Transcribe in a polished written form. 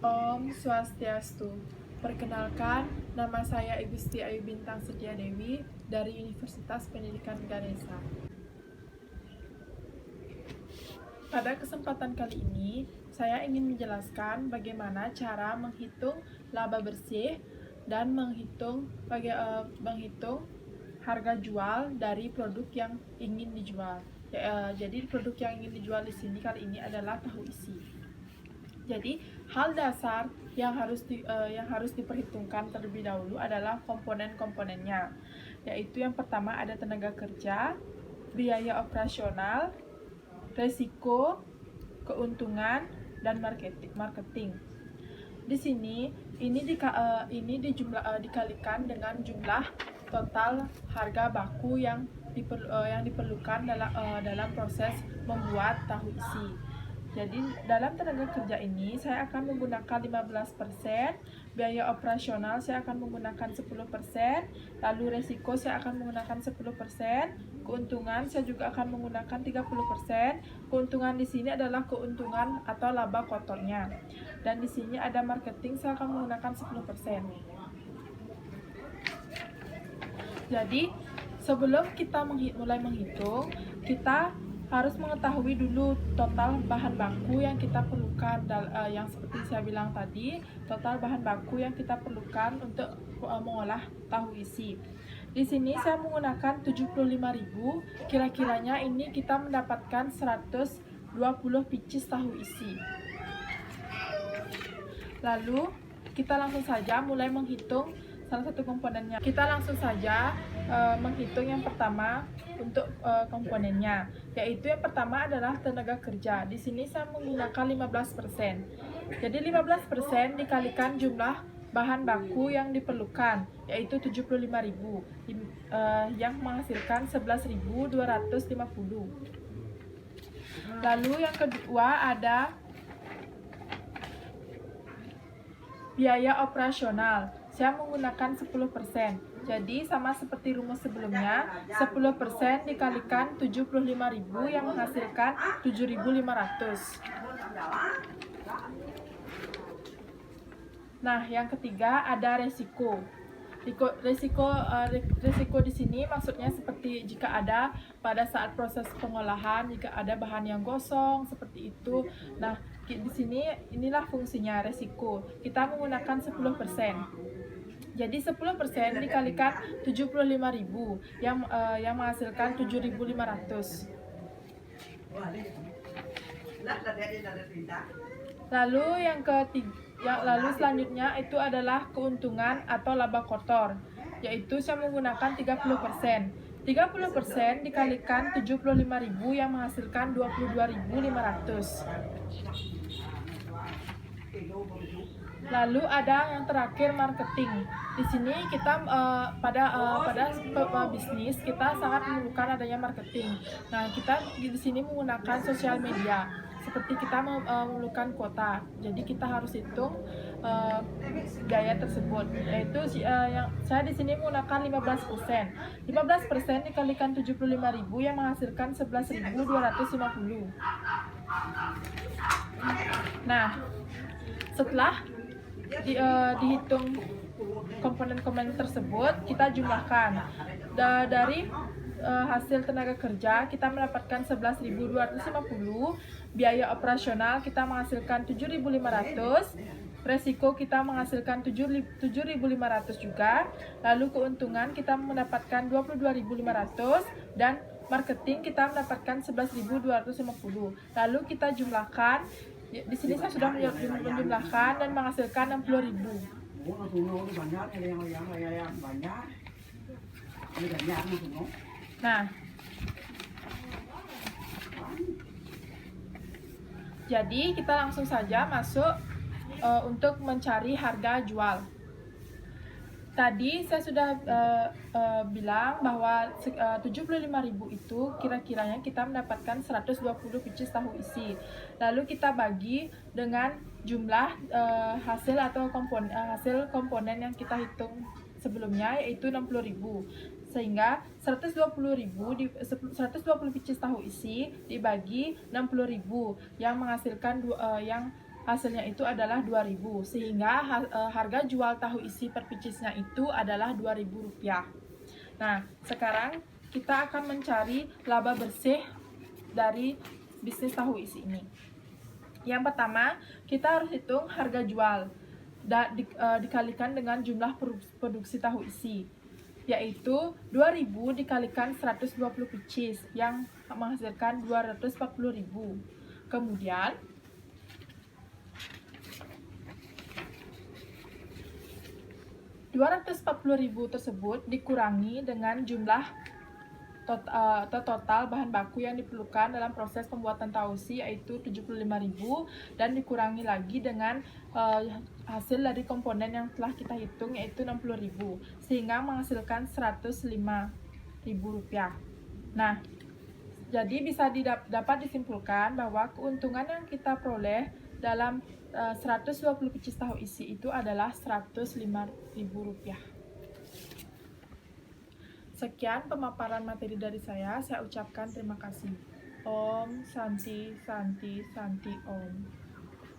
Om Swastiastu. Perkenalkan, nama saya Igusti Ayu Bintang Setia Dewi dari Universitas Pendidikan Ganesha. Pada kesempatan kali ini, saya ingin menjelaskan bagaimana cara menghitung laba bersih dan menghitung harga jual dari produk yang ingin dijual. Jadi produk yang ingin dijual di sini kali ini adalah tahu isi. Jadi hal dasar yang harus diperhitungkan terlebih dahulu adalah komponen-komponennya, yaitu yang pertama ada tenaga kerja, biaya operasional, resiko, keuntungan, dan marketing. Di sini ini dikalikan dengan jumlah total harga baku yang diperlukan dalam proses membuat tahu isi. Jadi dalam tenaga kerja ini saya akan menggunakan 15%, biaya operasional saya akan menggunakan 10%, lalu resiko saya akan menggunakan 10%, keuntungan saya juga akan menggunakan 30%. Keuntungan di sini adalah keuntungan atau laba kotornya. Dan di sini ada marketing saya akan menggunakan 10%. Jadi sebelum kita mulai menghitung, kita harus mengetahui dulu total bahan baku yang kita perlukan, yang seperti saya bilang tadi, total bahan baku yang kita perlukan untuk mengolah tahu isi. Di sini saya menggunakan 75.000, kira-kiranya ini kita mendapatkan 120 pieces tahu isi. Lalu kita langsung saja mulai menghitung salah satu komponennya. Kita langsung saja menghitung yang pertama untuk komponennya, yaitu yang pertama adalah tenaga kerja. Di sini saya menggunakan 15%. Jadi 15% dikalikan jumlah bahan baku yang diperlukan, yaitu 75.000, yang menghasilkan 11.250. Lalu yang kedua ada biaya operasional. Saya menggunakan 10%. Jadi sama seperti rumus sebelumnya, 10% dikalikan 75.000 yang menghasilkan 7.500. Nah, yang ketiga ada resiko. Resiko di sini maksudnya seperti jika ada pada saat proses pengolahan, jika ada bahan yang gosong seperti itu. Nah, di sini inilah fungsinya resiko. Kita menggunakan 10%. Jadi 10% dikalikan 75.000 yang menghasilkan 7.500. Lalu lalu selanjutnya itu adalah keuntungan atau laba kotor, yaitu saya menggunakan 30%. 30% dikalikan 75.000 yang menghasilkan 22.500. Lalu ada yang terakhir marketing. Di sini kita pada bisnis kita sangat memerlukan adanya marketing. Nah, kita di sini menggunakan sosial media. Seperti kita memerlukan kuota. Jadi kita harus hitung biaya tersebut. Yaitu yang saya di sini menggunakan 15%. 15% dikalikan 75.000 yang menghasilkan 11.250. Nah, setelah dihitung komponen-komponen tersebut, kita jumlahkan. Dari hasil tenaga kerja kita mendapatkan 11.250, biaya operasional kita menghasilkan 7.500, resiko kita menghasilkan 7.500 juga, lalu keuntungan kita mendapatkan 22.500, dan marketing kita mendapatkan 11.250. Lalu kita jumlahkan. Di sini saya sudah menjumlahkan dan menghasilkan 60.000. Nah, jadi kita langsung saja masuk untuk mencari harga jual. Tadi saya sudah bilang bahwa 75.000 itu kira-kiranya kita mendapatkan 120 pieces tahu isi. Lalu kita bagi dengan jumlah hasil komponen yang kita hitung sebelumnya, yaitu 60.000. Sehingga 120.000 120 pieces tahu isi dibagi 60.000 yang menghasilkan hasilnya itu adalah 2.000, sehingga harga jual tahu isi per picisnya itu adalah Rp2.000. Nah, sekarang kita akan mencari laba bersih dari bisnis tahu isi ini. Yang pertama, kita harus hitung harga jual dikalikan dengan jumlah produksi tahu isi, yaitu 2.000 dikalikan 120 picis yang menghasilkan 240.000. Kemudian 240.000 tersebut dikurangi dengan jumlah total bahan baku yang diperlukan dalam proses pembuatan tahu isi, yaitu 75.000, dan dikurangi lagi dengan hasil dari komponen yang telah kita hitung, yaitu 60.000, sehingga menghasilkan Rp105.000. Nah, jadi bisa dapat disimpulkan bahwa keuntungan yang kita peroleh dalam 120 picis tahu isi itu adalah Rp105.000. Sekian pemaparan materi dari saya ucapkan terima kasih. Om Santi Santi Santi Om.